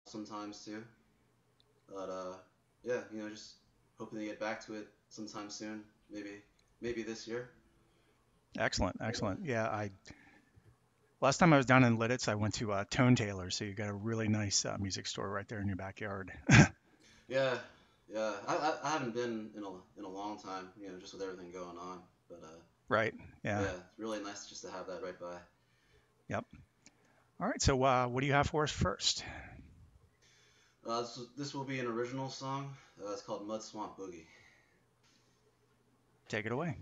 sometimes too. But yeah, just hoping to get back to it sometime soon. Maybe this year. Excellent, But excellent. Yeah, I last time I was down in Lidditz, I went to Tone Tailor, so you got a really nice music store right there in your backyard. yeah, yeah. I haven't been in a long time. Just with everything going on. But Right. Yeah. yeah, it's really nice just to have that right by. Yep. All right. So, what do you have for us first? This will be an original song. It's called Mud Swamp Boogie. Take it away.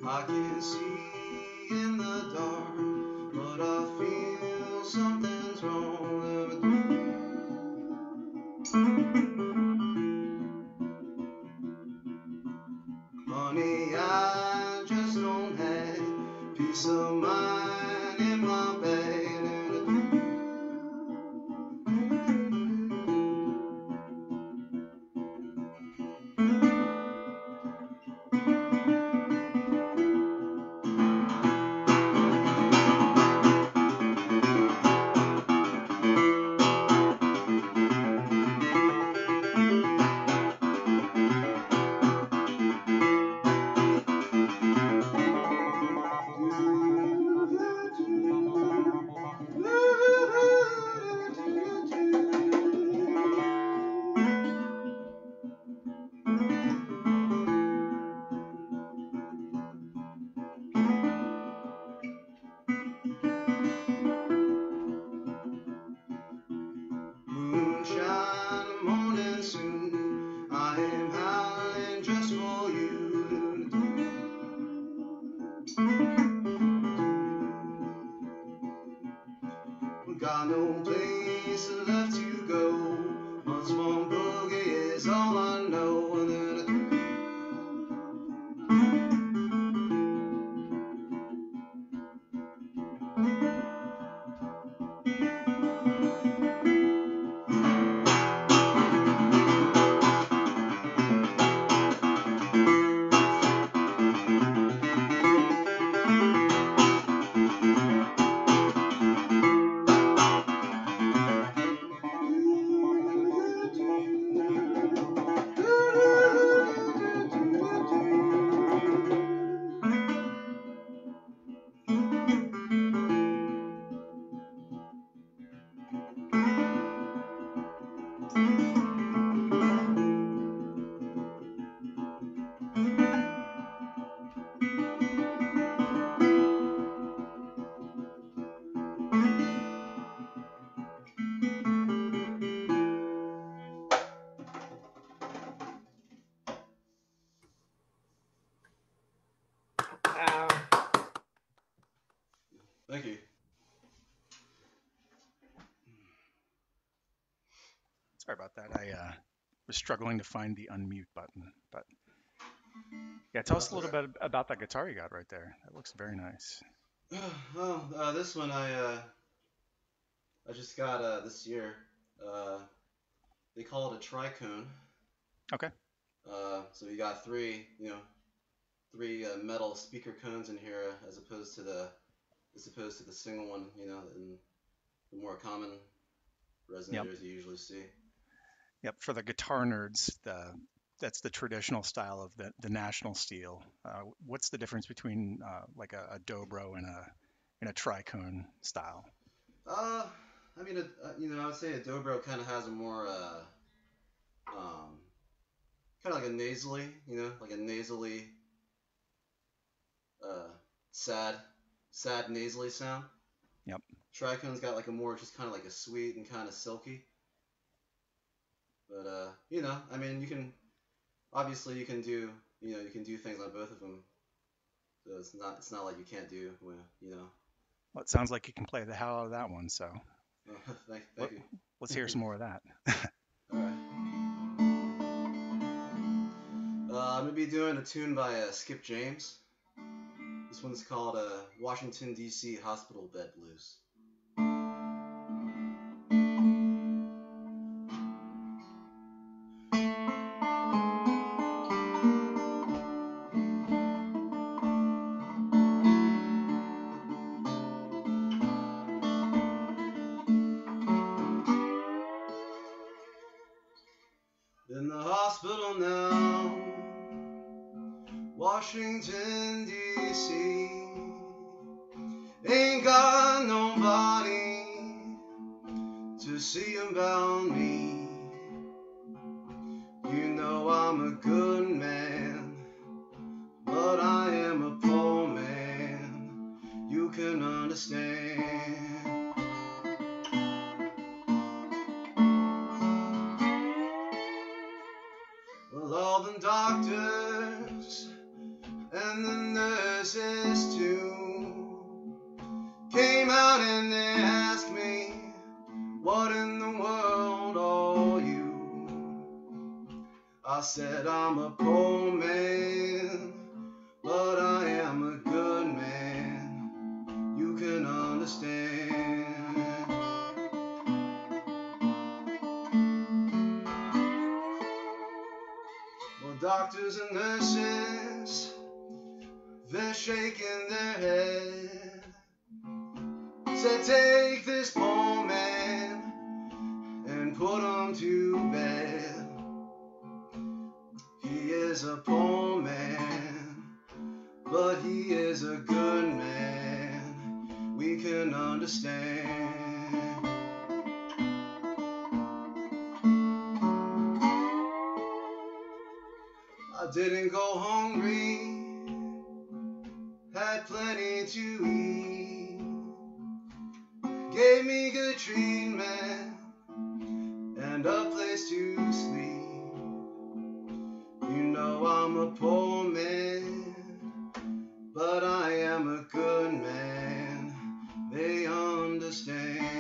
I can see in the dark, but I feel something's wrong. Honey, I just don't have peace of mind in my bed. Moonshine morning soon. I am howling just for you. Got no place left to go. Once one boogie is all I know. Thank you. Sorry about that. I was struggling to find the unmute button, but yeah, tell us That's a little okay. bit about that guitar you got right there. That looks very nice. Well, this one I just got this year. Uh, they call it a tricone. Okay. So you got three metal speaker cones in here, as opposed to the single one, and the more common Yep. resonators you usually see. Yep. For the guitar nerds, that's the traditional style of the national steel. What's the difference between like a dobro and a tricone style? Uh, I mean, I would say a dobro kind of has a more um, kind of like a nasally, like a nasally, uh, sad, sad nasally sound. Yep. Tricone's got like a more just kind of like a sweet and kind of silky. But I mean, you can do you can do things on both of them. So it's not like you can't do. Well, it sounds like you can play the hell out of that one. So Thank Let, you. let's hear some more of that. All right. I'm gonna be doing a tune by Skip James. This one's called Washington D.C. Hospital Bed Blues. In the hospital now, Washington D.C. Ain't got nobody to see about me. You know I'm a good man, but I am a poor man. You can understand. Well, all the doctors and the nurses too came out and they asked me, what in the world are you? I said I'm a poor man, but I am a good man. You can understand. Well, doctors and nurses, they're shaking their head. Said take this poor man and put him to bed. He is a poor man, but he is a good man. We can understand. I didn't go hungry, had plenty to eat. Gave me good treatment and a place to sleep. You know I'm a poor man, but I am a good man. They understand.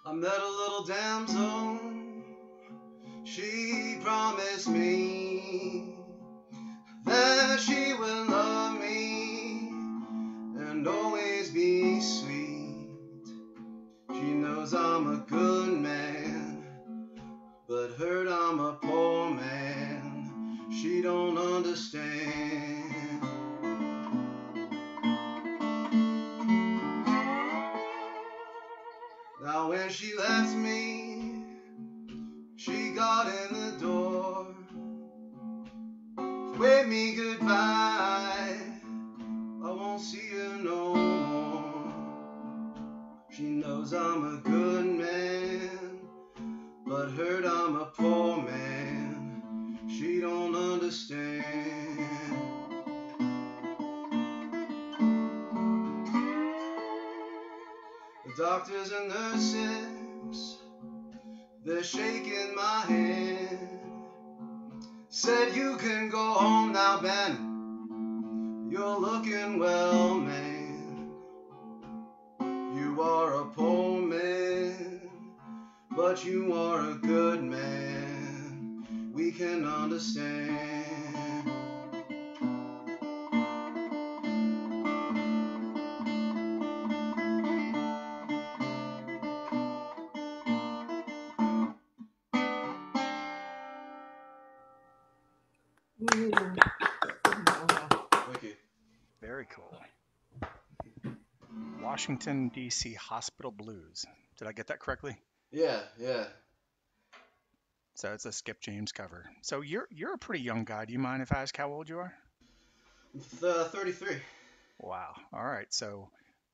I met a little damsel, she promised me that she would love me and always be sweet. She knows I'm a good man, but heard I'm a poor man. She don't understand. Now when she left me, she got in the door, waved me goodbye, I won't see her no more. She knows I'm a good man, but heard I'm a poor man. She don't understand. The doctors and nurses, they're shaking my hand. Said you can go home now, Ben. You're looking well, man. You are a poor man, but you are a good man. We can understand. Ooh. Wow. Thank you. Very cool. Washington, D.C. Hospital Blues. Did I get that correctly? Yeah, yeah. So it's a Skip James cover. So you're a pretty young guy. Do you mind if I ask how old you are? 33. Wow. All right. So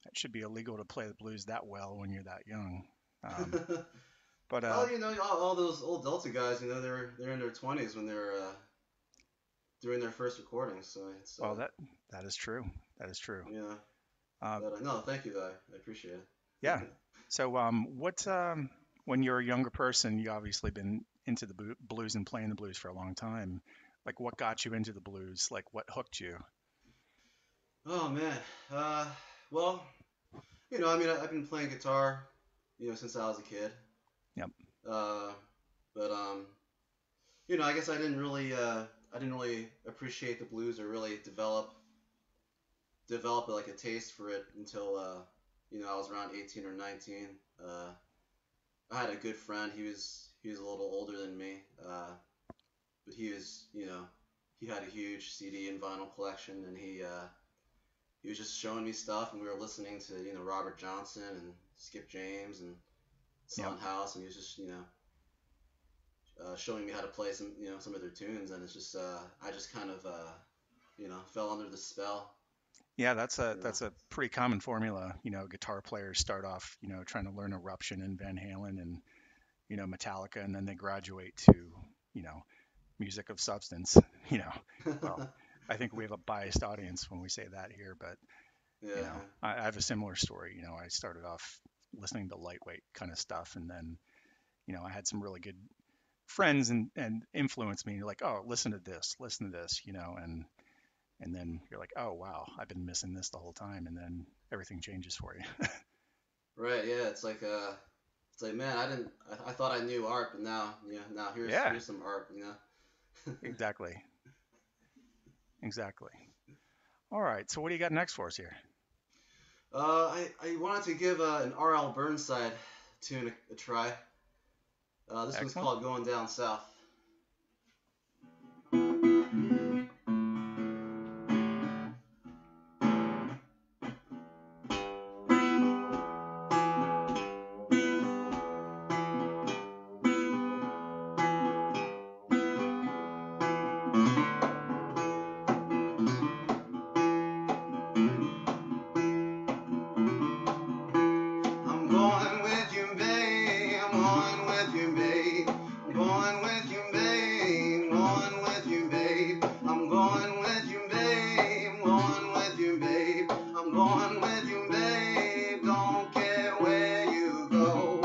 it should be illegal to play the blues that well when you're that young. Um, but Well, all those old Delta guys, they're in their 20s when they're doing their first recordings. So it's well, that is true. That is true. yeah. Uh, But no, thank you though. I appreciate it. yeah. So what when you're a younger person, you obviously been into the blues and playing the blues for a long time. Like what got you into the blues? Like what hooked you? Oh man. Uh, well, I mean, I've been playing guitar, since I was a kid. Yep. Uh, but I guess I didn't really appreciate the blues or really develop like a taste for it until I was around 18 or 19. Uh, I had a good friend. He was a little older than me, but he had a huge CD and vinyl collection, and he was just showing me stuff, and we were listening to Robert Johnson and Skip James and Yep. Son House, and he was just showing me how to play some of their tunes, and it's just I just kind of fell under the spell. Yeah, that's a You know. that's a pretty common formula. Guitar players start off, trying to learn Eruption and Van Halen and, Metallica, and then they graduate to, you know, music of substance. You know, well, I think we have a biased audience when we say that here, but Yeah. I have a similar story. I started off listening to lightweight kind of stuff, and then, I had some really good friends and influenced me. You're like, oh, listen to this, and then you're like, oh wow, I've been missing this the whole time, and then everything changes for you. Right. Yeah. It's like man, I thought I knew art, but now Yeah, here's some art. exactly, exactly. All right, so what do you got next for us here? I wanted to give an R.L. Burnside tune a try. This one's Excellent. called Going Down South. I'm going with you, babe. I'm going with you, babe. I'm going with you, babe. Going with you, babe. I'm going with you, babe. Going with you, babe. I'm going with you, babe. Don't care where you go.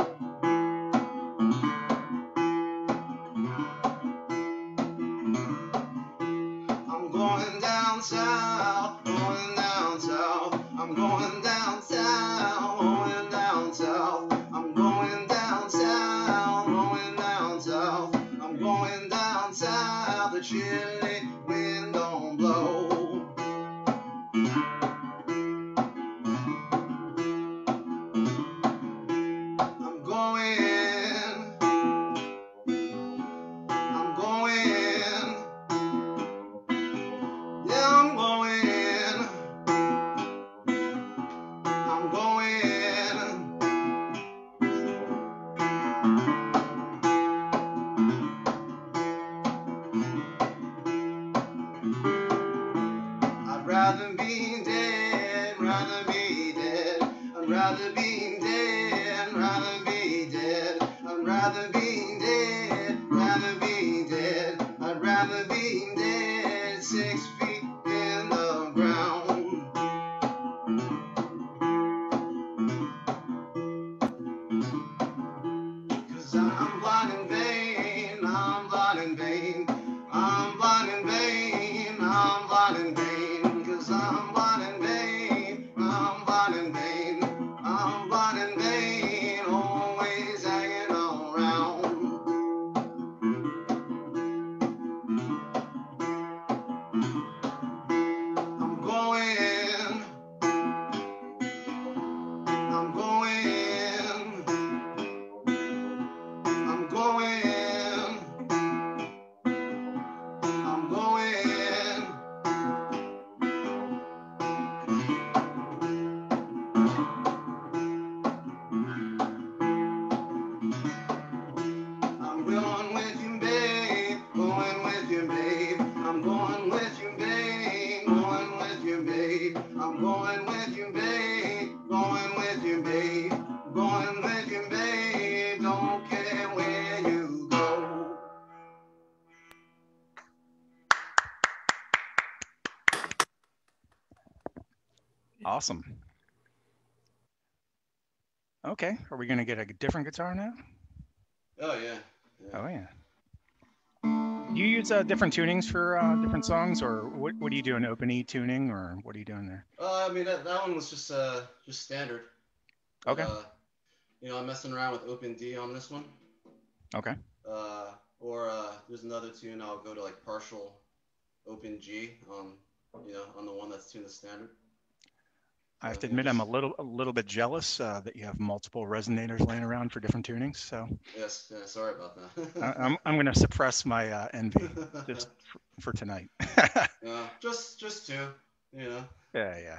I'm going down south, going down south. I'm going down south, going down south. I'm going down south, going down south. I'm going down south. The chilly wind don't blow. I'm going, I'm going, yeah, I'm going, I'm going. I'd rather be dead, rather be dead. I'd rather be dead, rather be dead. I'd rather be dead, rather be dead. I'd rather be dead, 6 feet in the ground. 'Cause I'm blind in vain, I'm blind in vain. I'm blind in vain, I'm blind in vain. 'Cause I'm blind in vain, I'm blind in vain. I'm blind in vain, always hanging around. I'm going, I'm going, I'm going, I'm going. I'm going with you, babe. Going with you, babe. Going with you, babe. Don't care where you go. Awesome. Okay, are we going to get a different guitar now? Oh, yeah. Oh, yeah. Do you use different tunings for different songs, or what do you do, an open E tuning, or what are you doing there? I mean, that one was just standard. But, Okay. I'm messing around with open D on this one. Okay. Or there's another tune I'll go to like partial open G on the one that's tuned to standard. I have to admit, I'm a little bit jealous that you have multiple resonators laying around for different tunings. So yes, yeah, sorry about that. I'm going to suppress my envy just for tonight. Just two, you know. Yeah.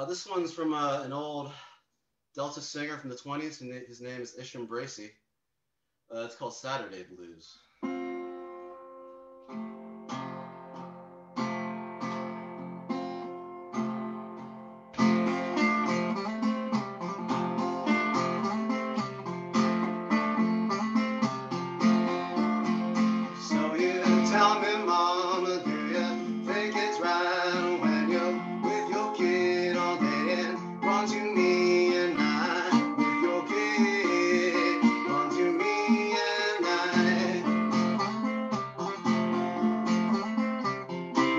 This one's from an old Delta singer from the 20s. His name is Isham Bracey. It's called Saturday Blues. So you tell me, mama, do you think it's right when you're with your kid all day and run to me and I with your kid, run to me and I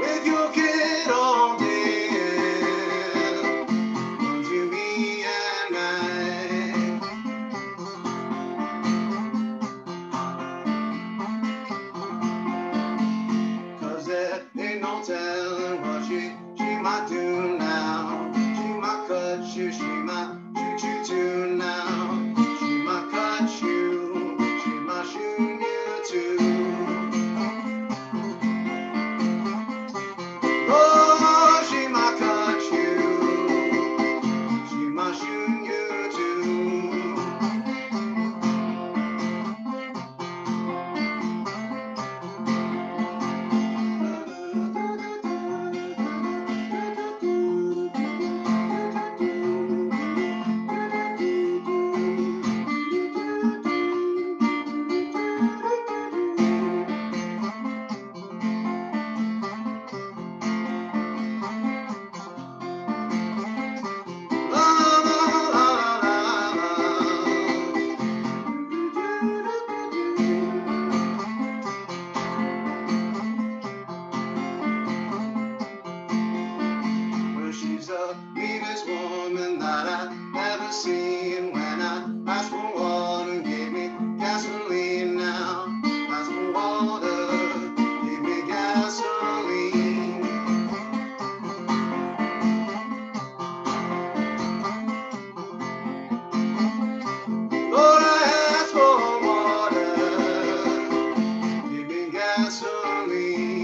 with your kid all day, run to me and I. Cause there ain't no telling what she might do now. She might cut you, she might shoot you too now. She might cut you, she might shoot you too. Oh, she might cut you, she might shoot you too. Well, she's the meanest woman that I've ever seen. When I asked for water, gave me gasoline now. Asked for water, gave me gasoline. Lord, I asked for water, gave me gasoline.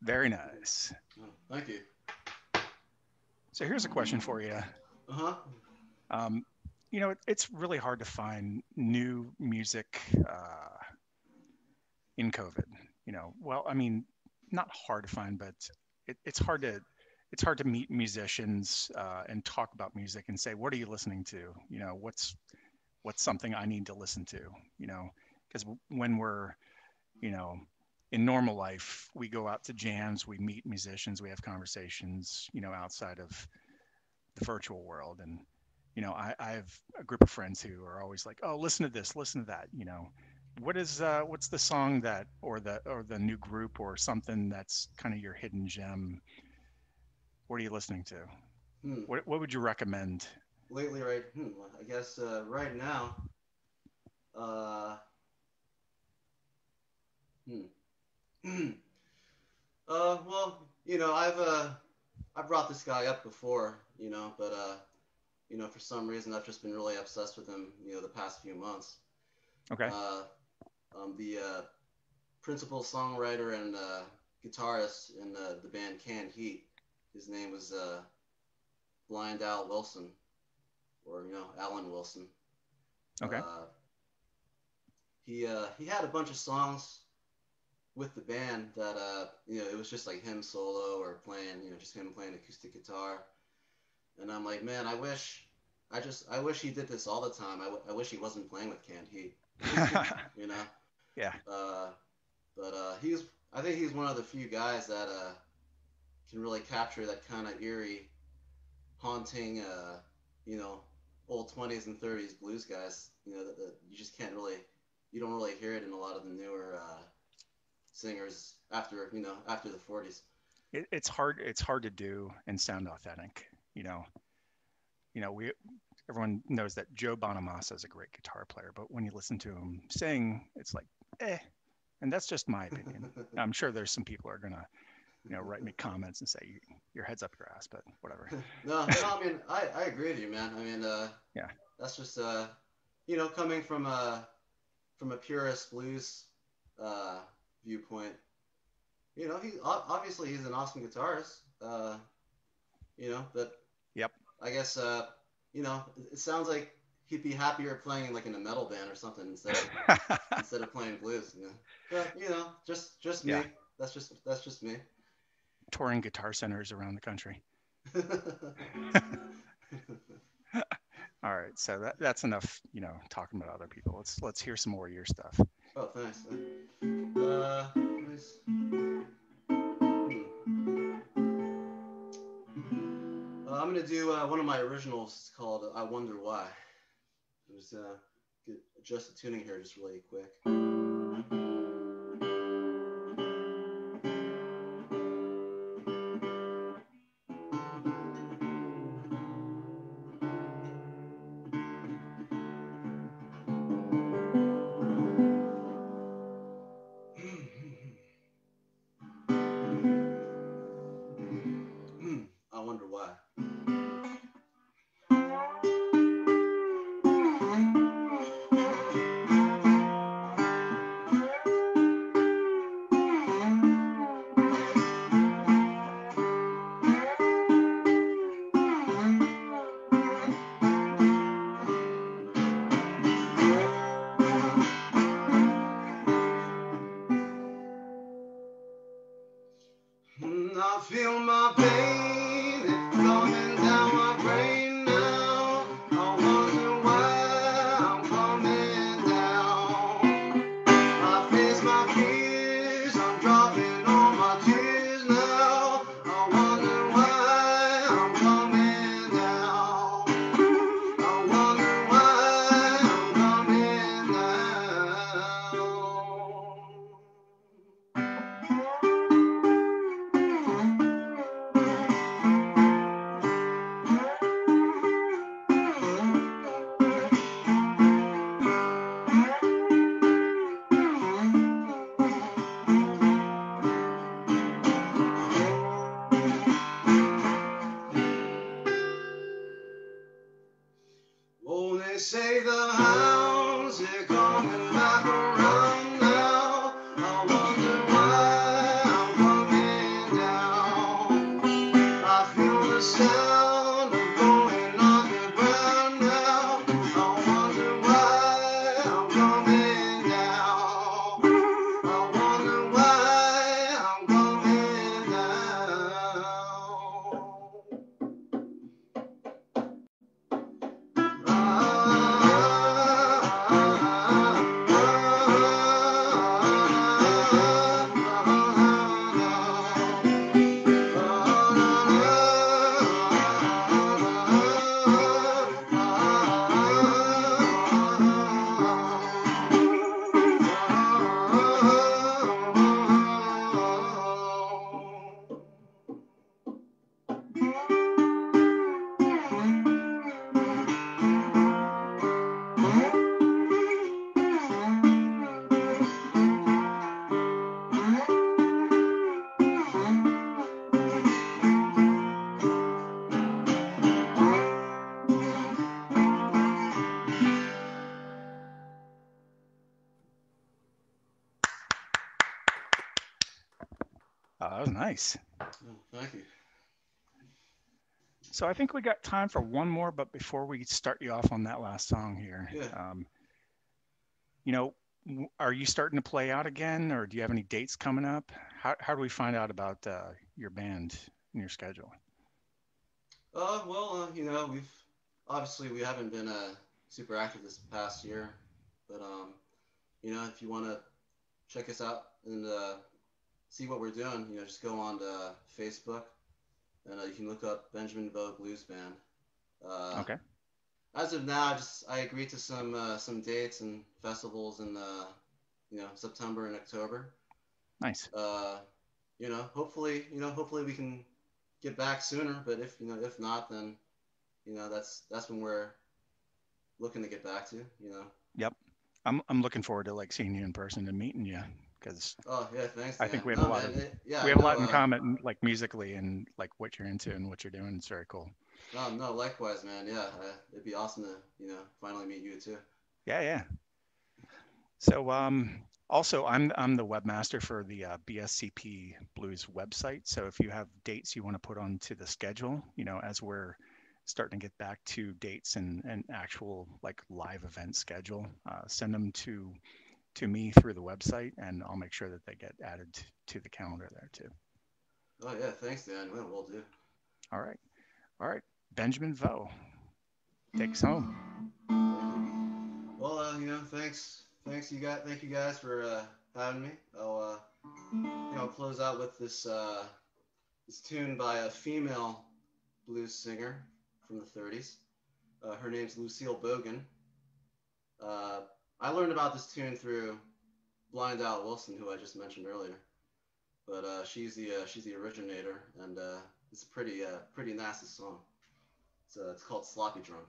Very nice. Oh, thank you. So here's a question for you. Uh-huh. It's really hard to find new music in COVID. Well, I mean, not hard to find, but it's hard to meet musicians and talk about music and say, what are you listening to? What's something I need to listen to? Because when we're, in normal life, we go out to jams, we meet musicians, we have conversations, outside of the virtual world. And, I have a group of friends who are always like, oh, listen to this, listen to that. What's the song that, or the new group or something that's kind of your hidden gem? What are you listening to? What would you recommend? lately, right? I guess right now. Uh, hmm. Well, I brought this guy up before, but for some reason I've just been really obsessed with him, the past few months. Okay. The principal songwriter and guitarist in the band Canned Heat. His name was Blind Al Wilson, or Alan Wilson. Okay. He had a bunch of songs with the band that it was just like him solo or playing, just him playing acoustic guitar. And I'm like, man, I wish he did this all the time. I wish he wasn't playing with Canned Heat. Yeah. But I think he's one of the few guys that can really capture that kind of eerie, haunting, old 20s and 30s blues guys. That you just can't really, you don't really hear it in a lot of the newer singers after the 40s. It's hard to do and sound authentic. Everyone knows that Joe Bonamassa is a great guitar player, but when you listen to him sing, it's like, eh. And that's just my opinion. I'm sure there's some people who are gonna, write me comments and say your head's up your ass, but whatever. No, I mean, I agree with you, man. I mean, yeah, that's just coming from a purist blues viewpoint. Obviously he's an awesome guitarist. But yep. I guess it sounds like he'd be happier playing in a metal band or something instead of playing blues. But just me. Yeah. That's just me. Touring guitar centers around the country. All right, so that's enough, talking about other people. Let's hear some more of your stuff. Oh, thanks. Nice. I'm gonna do one of my originals called "I Wonder Why." Just adjust the tuning here just really quick. I wonder why. I feel my pain coming down my brain now. I wonder why I'm coming down. I face my fears, I'm dropping all my tears now. I wonder why I'm coming down. I wonder why I'm coming down. Oh, they say the hounds are coming back around now. I wonder why I'm coming down. I feel the sound of going underground now. I wonder why I'm coming down. I wonder why I'm coming down. that was nice. Oh, thank you. So I think we got time for one more, but before we start you off on that last song here, Yeah. you know, are you starting to play out again, or do you have any dates coming up? How do we find out about your band and your schedule? Well, we haven't been super active this past year, but if you want to check us out and see what we're doing, just go on to Facebook and you can look up Benjamin Vogue Blues Band. Okay. As of now, I agreed to some dates and festivals in September and October. Nice. Hopefully we can get back sooner. But if not, then that's when we're looking to get back to. Yep. I'm looking forward to like seeing you in person and meeting you because Oh yeah, thanks. I Dan. think we have No, a lot man, of yeah, we have a lot no, in common, like musically and like what you're into and what you're doing. It's very cool. no, likewise, man. Yeah, it'd be awesome to finally meet you too. Yeah, yeah. So also I'm the webmaster for the BSCP Blues website. So if you have dates you want to put onto the schedule, as we're starting to get back to dates and actual like live event schedule, send them to me through the website, and I'll make sure that they get added to the calendar there too. Oh yeah, thanks, Dan. Well, we'll do. All right, all right. Benjamin Vo, take us home. Well, thank you guys for having me. I'll close out with this tune by a female blues singer from the 30s. Her name's Lucille Bogan. I learned about this tune through Blind Al Wilson, who I just mentioned earlier. But she's the originator, and it's a pretty nasty song. It's called Sloppy Drunk.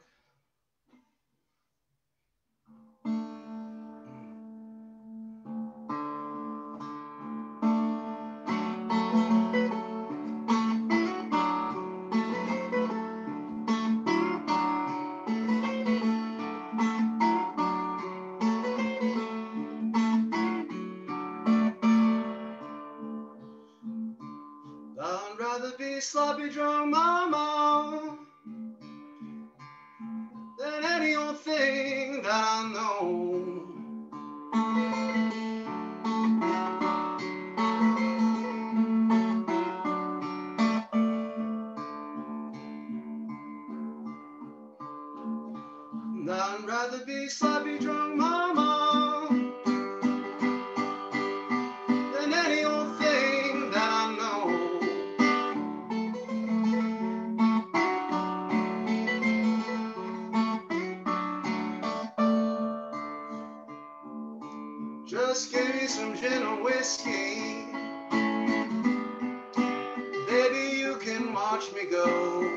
I'd rather be sloppy drunk, mama, than any old thing that I know. I'd rather be sloppy drunk, mama, than any old thing that I know. Just give me some gin and whiskey, baby, you can watch me go.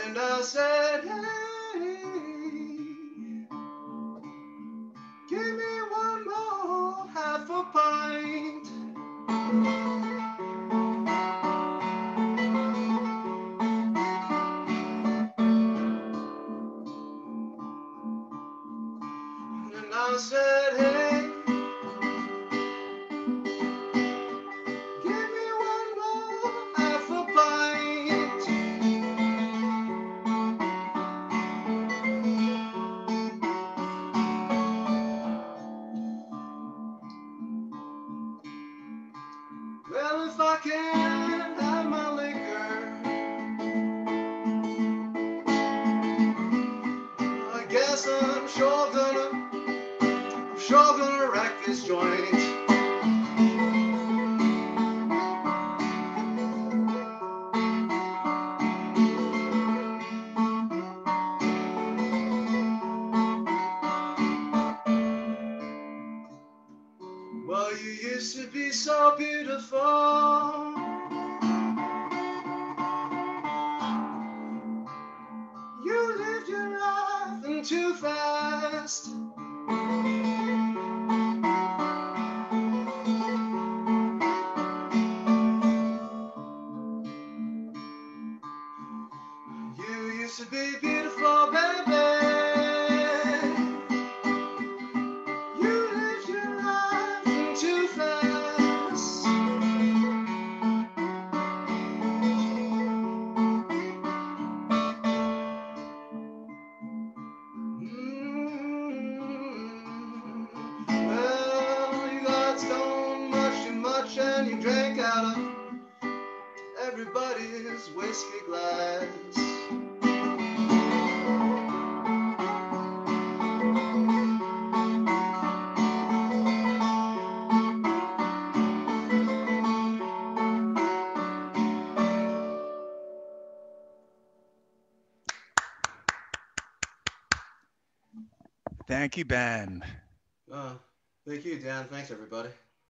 And I said, hey, give me one more half a pint. And I said, hey, give me one more half a pint. Well, if I can't have my liquor, I guess I'm sure gonna wreck this joint. Well, you used to be so beautiful. You lived your life in too fast. You Gladstone much too much, and you drank out of everybody's whiskey glass. Thank you, Ben. Thank you, Dan. Thanks, everybody.